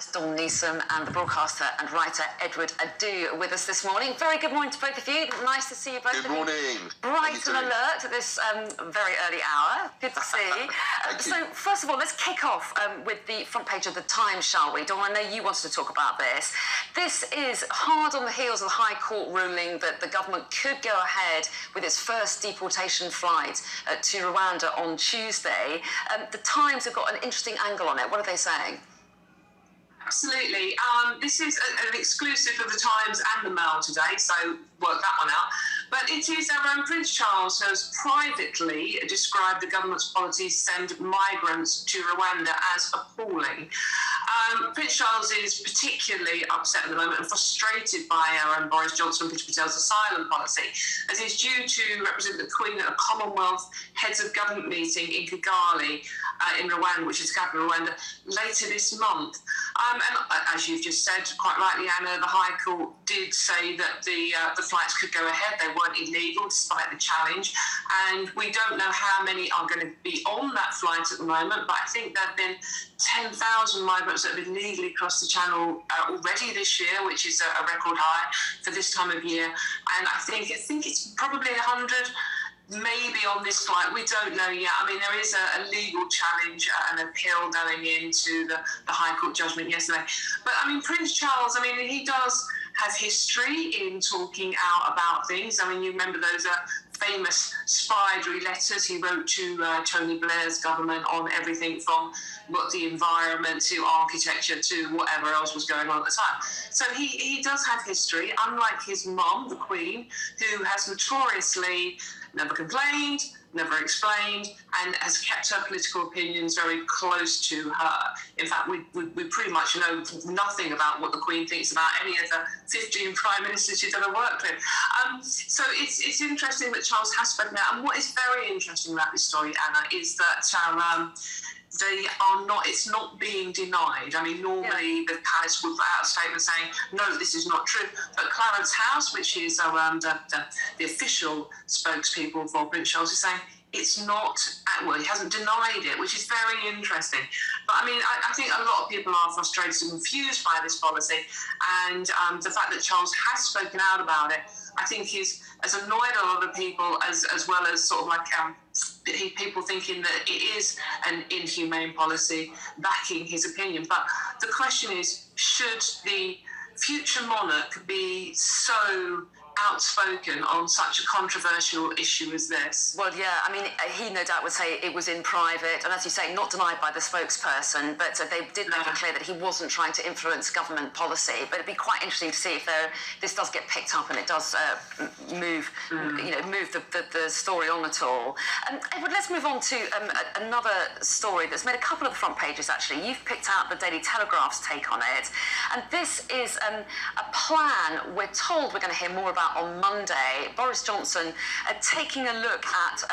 Dawn Newsom and the broadcaster and writer Edward Adu with us this morning. Very good morning to both of you. Nice to see you both. Good morning. Bright and alert at this very early hour. Good to see. So first of all, let's kick off with the front page of the Times, shall we? Dawn, I know you wanted to talk about this. This is hard on the heels of the High Court ruling that the government could go ahead with its first deportation flight to Rwanda on Tuesday. The Times have got an interesting angle on it. What are they saying? Absolutely. This is an exclusive of the Times and the Mail today, so work that one out. But it is Prince Charles has privately described the government's policy to send migrants to Rwanda as appalling. Prince Charles is particularly upset at the moment and frustrated by Boris Johnson and Priti Patel's asylum policy, as he's due to represent the Queen at a Commonwealth Heads of Government meeting in Kigali in Rwanda, which is the capital of Rwanda, later this month. And as you've just said, quite rightly, Anna, the High Court did say that the flights could go ahead. They weren't illegal despite the challenge. And we don't know how many are going to be on that flight at the moment, but I think there have been 10,000 migrants that have illegally crossed the channel already this year, which is a record high for this time of year. And I think it's probably 100 maybe on this flight. We don't know yet. I mean, there is a legal challenge, an appeal going into the High Court judgment yesterday. But, I mean, Prince Charles, I mean, he does have history in talking out about things. I mean, you remember those famous spidery letters he wrote to Tony Blair's government on everything from the environment to architecture to whatever else was going on at the time. So he does have history, unlike his mum, the Queen, who has notoriously never complained, never explained, and has kept her political opinions very close to her. In fact, we pretty much know nothing about what the Queen thinks about any of the 15 prime ministers she's ever worked with. So it's interesting that Charles has spoken out. And what is very interesting about this story, Anna, is that they are not, it's not being denied. I mean, normally the palace would put out a statement saying, no, this is not true. But Clarence House, which is the official spokespeople for Prince Charles, is saying it's not, well, he hasn't denied it, which is very interesting. But I mean, I think a lot of people are frustrated and confused by this policy. And the fact that Charles has spoken out about it, I think has annoyed a lot of people, as well as sort of like people thinking that it is an inhumane policy backing his opinion. But the question is, should the future monarch be so outspoken on such a controversial issue as this? Well, yeah, I mean, he no doubt would say it was in private, and as you say, not denied by the spokesperson, but they did make it clear that he wasn't trying to influence government policy. But it'd be quite interesting to see if this does get picked up and it does move the story on at all. Edward, let's move on to another story that's made a couple of the front pages, actually. You've picked out the Daily Telegraph's take on it, and this is a plan we're told we're going to hear more about on Monday. Boris Johnson taking a look at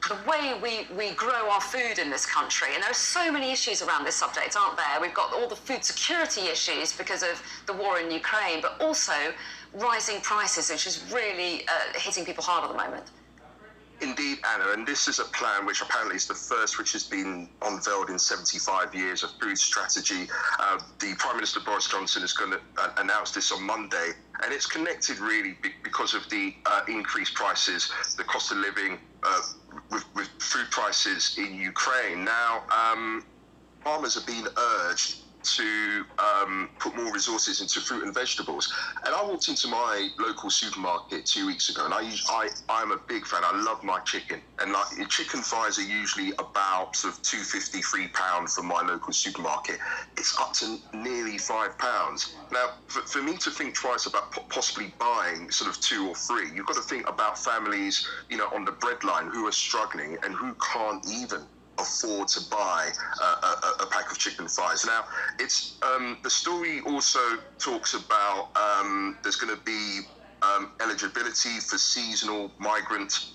the way we grow our food in this country. And there are so many issues around this subject, aren't there? We've got all the food security issues because of the war in Ukraine, but also rising prices, which is really hitting people hard at the moment. Indeed, Anna, and this is a plan which apparently is the first which has been unveiled in 75 years of food strategy. The Prime Minister Boris Johnson is going to announce this on Monday, and it's connected really because of the increased prices, the cost of living with food prices in Ukraine. Now, farmers are being urged to put more resources into fruit and vegetables. And I walked into my local supermarket 2 weeks ago, and I'm a big fan. I love my chicken. And chicken thighs are usually about sort of £2.50, £3 from my local supermarket. It's up to nearly £5. Now, for me to think twice about possibly buying sort of 2 or 3, you've got to think about families, on the breadline who are struggling and who can't even afford to buy a pack of chicken thighs. Now, it's the story also talks about there's going to be eligibility for seasonal migrant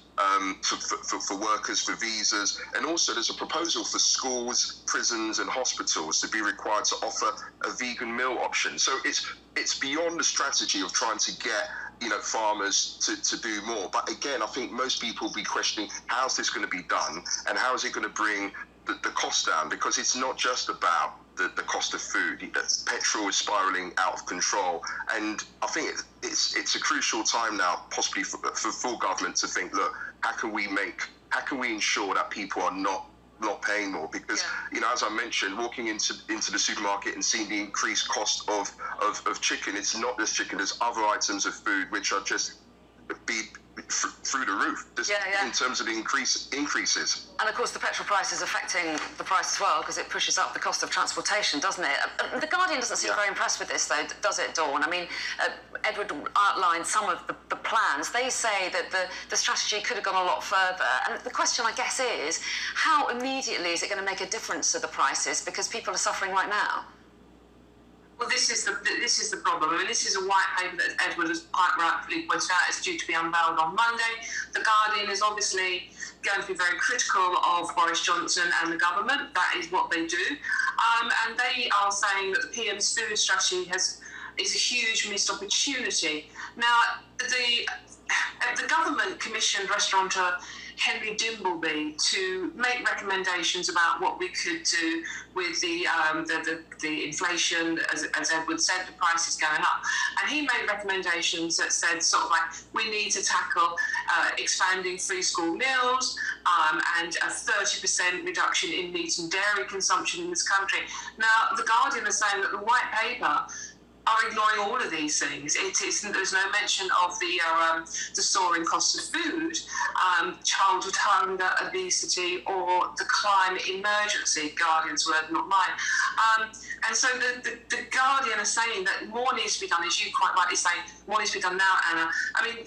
for workers, for visas, and also there's a proposal for schools, prisons and hospitals to be required to offer a vegan meal option. So it's beyond the strategy of trying to get farmers to do more. But again, I think most people will be questioning, how's this going to be done and how is it going to bring the cost down? Because it's not just about the cost of food. Petrol is spiraling out of control, and I think it's a crucial time now, possibly for full government to think, look, how can we ensure that people are not paying more? Because as I mentioned, walking into the supermarket and seeing the increased cost of chicken, it's not just chicken, there's other items of food which are just through the roof, in terms of the increases. And of course the petrol price is affecting the price as well, because it pushes up the cost of transportation, doesn't it? The Guardian doesn't seem very impressed with this, though, does it, Dawn? I mean, Edward outlined some of the plans. They say that the strategy could have gone a lot further, and the question, I guess, is how immediately is it going to make a difference to the prices, because people are suffering right now? Well, this is the problem. I mean, this is a white paper that Edward has quite rightfully pointed out is due to be unveiled on Monday. The Guardian is obviously going to be very critical of Boris Johnson and the government. That is what they do. And they are saying that the PM's food strategy is a huge missed opportunity. Now, the government commissioned restaurateur Henry Dimbleby to make recommendations about what we could do with the inflation, as Edward said, the price is going up. And he made recommendations that said sort of like, we need to tackle expanding free school meals and a 30% reduction in meat and dairy consumption in this country. Now, the Guardian is saying that the white paper are ignoring all of these things. There's no mention of the soaring cost of food, childhood hunger, obesity, or the climate emergency. Guardian's word, not mine. And so the Guardian are saying that more needs to be done, as you quite rightly say, more needs to be done now, Anna. I mean,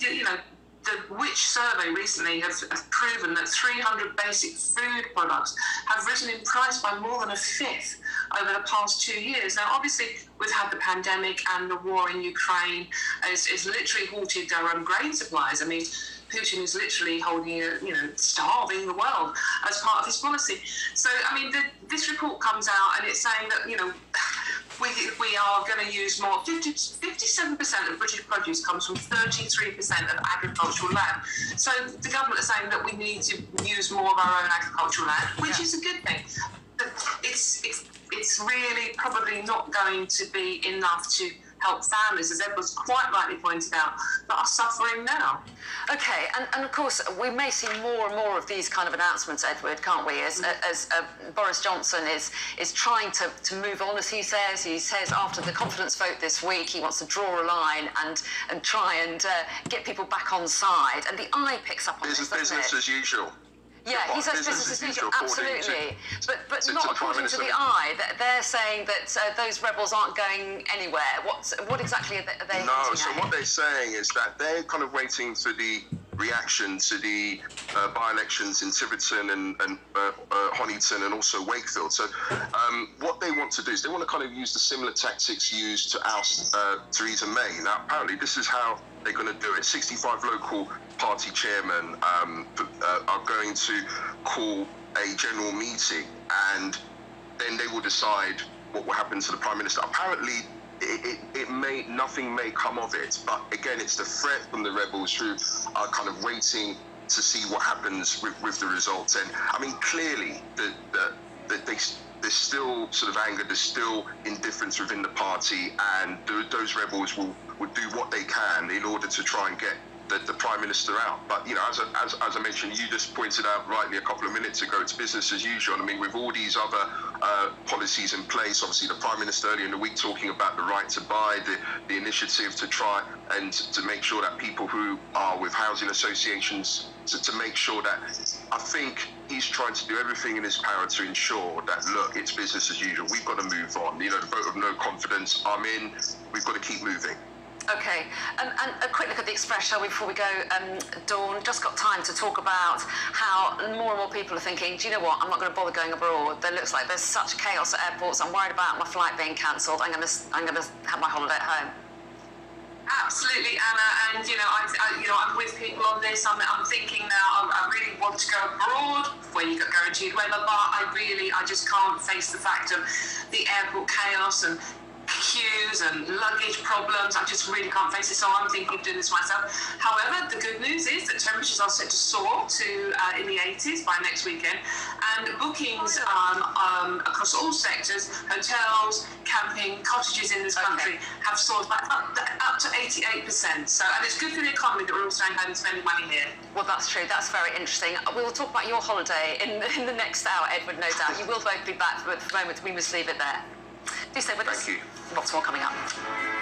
the Which survey recently has proven that 300 basic food products have risen in price by more than a fifth over the past 2 years. Now, obviously, we've had the pandemic and the war in Ukraine has literally halted their own grain supplies. I mean, Putin is literally starving the world as part of his policy. So, I mean, this report comes out and it's saying that, we are going to use more. 57% of British produce comes from 33% of agricultural land. So the government is saying that we need to use more of our own agricultural land, which is a good thing. But it's really probably not going to be enough to help families, as Edward's quite rightly pointed out, that are suffering now. Okay, and of course, we may see more and more of these kind of announcements, Edward, can't we? As Boris Johnson is trying to move on, as he says. He says after the confidence vote this week, he wants to draw a line and try and get people back on side. And the eye picks up on this, doesn't it? Business as usual. Yeah, he says business as usual, absolutely. But not according to the eye. They're saying that those rebels aren't going anywhere. What exactly are they hinting at? So what they're saying is that they're kind of waiting for the reaction to the by-elections in Tiverton and Honiton and also Wakefield. So what they want to do is they want to kind of use the similar tactics used to oust Theresa May. Now, apparently this is how they're going to do it. 65 local party chairmen are going to call a general meeting, and then they will decide what will happen to the Prime Minister. Apparently, nothing may come of it, but again, it's the threat from the rebels who are kind of waiting to see what happens with the results. And I mean, clearly, there's still sort of anger, there's still indifference within the party, and those rebels will do what they can in order to try and get the Prime Minister out. But, as I mentioned, you just pointed out rightly a couple of minutes ago, it's business as usual. I mean, with all these other policies in place, obviously the Prime Minister earlier in the week talking about the right to buy, the initiative to try and to make sure that people who are with housing associations, to make sure that, I think he's trying to do everything in his power to ensure that, look, it's business as usual. We've got to move on. The vote of no confidence, I'm in. We've got to keep moving. Okay, and a quick look at the Express, shall we, before we go, Dawn? Just got time to talk about how more and more people are thinking, do you know what, I'm not going to bother going abroad. There looks like there's such chaos at airports. I'm worried about my flight being cancelled. I'm going to have my holiday at home. Absolutely, Anna, and I'm with people on this. I'm thinking now. I really want to go abroad, where you got guaranteed weather, but I just can't face the fact of the airport chaos and queues issues and luggage problems. I just really can't face it, so I'm thinking of doing this myself. However, the good news is that temperatures are set to soar to in the 80s by next weekend, and bookings across all sectors, hotels, camping, cottages in this country have soared back up to 88%. So, and it's good for the economy that we're all staying home and spending money here. Well, that's true. That's very interesting. We will talk about your holiday in the next hour, Edward, no doubt. You will both be back, but for the moment, we must leave it there. Do stay with us. Thank you. Lots more coming up.